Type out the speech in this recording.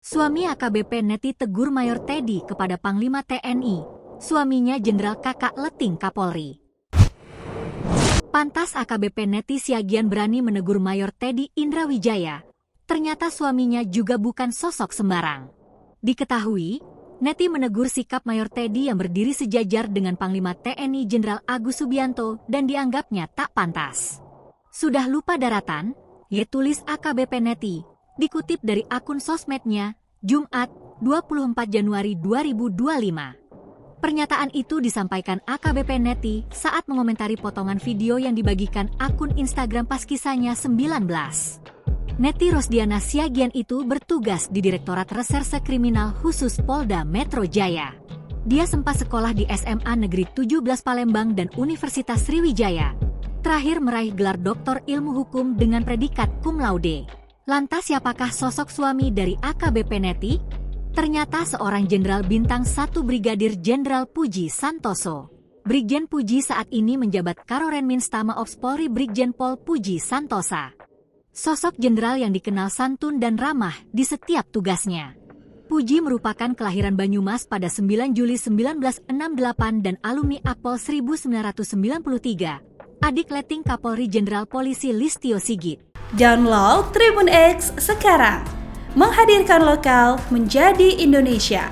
Suami AKBP Neti tegur Mayor Teddy kepada Panglima TNI, suaminya Jenderal Kakak Leting Kapolri. Pantas AKBP Neti Siagian berani menegur Mayor Teddy Indrawijaya, ternyata suaminya juga bukan sosok sembarang. Diketahui, Neti menegur sikap Mayor Teddy yang berdiri sejajar dengan Panglima TNI Jenderal Agus Subianto dan dianggapnya tak pantas. Sudah lupa daratan, ya tulis AKBP Neti, dikutip dari akun sosmednya, Jumat, 24 Januari 2025. Pernyataan itu disampaikan AKBP Neti saat mengomentari potongan video yang dibagikan akun Instagram pas kisahnya 19. Neti Rosdiana Siagian itu bertugas di Direktorat Reserse Kriminal Khusus Polda Metro Jaya. Dia sempat sekolah di SMA Negeri 17 Palembang dan Universitas Sriwijaya. Terakhir meraih gelar doktor ilmu hukum dengan predikat cum laude. Lantas siapakah sosok suami dari AKBP Neti? Ternyata seorang Jenderal Bintang 1 Brigadir Jenderal Puji Santoso. Brigjen Puji saat ini menjabat Karorenmin Stama Ops Polri Brigjen Pol Puji Santosa. Sosok jenderal yang dikenal santun dan ramah di setiap tugasnya. Puji merupakan kelahiran Banyumas pada 9 Juli 1968 dan alumni Akpol 1993. Adik Leting Kapolri Jenderal Polisi Listio Sigit. Download Tribun X sekarang, menghadirkan lokal menjadi Indonesia.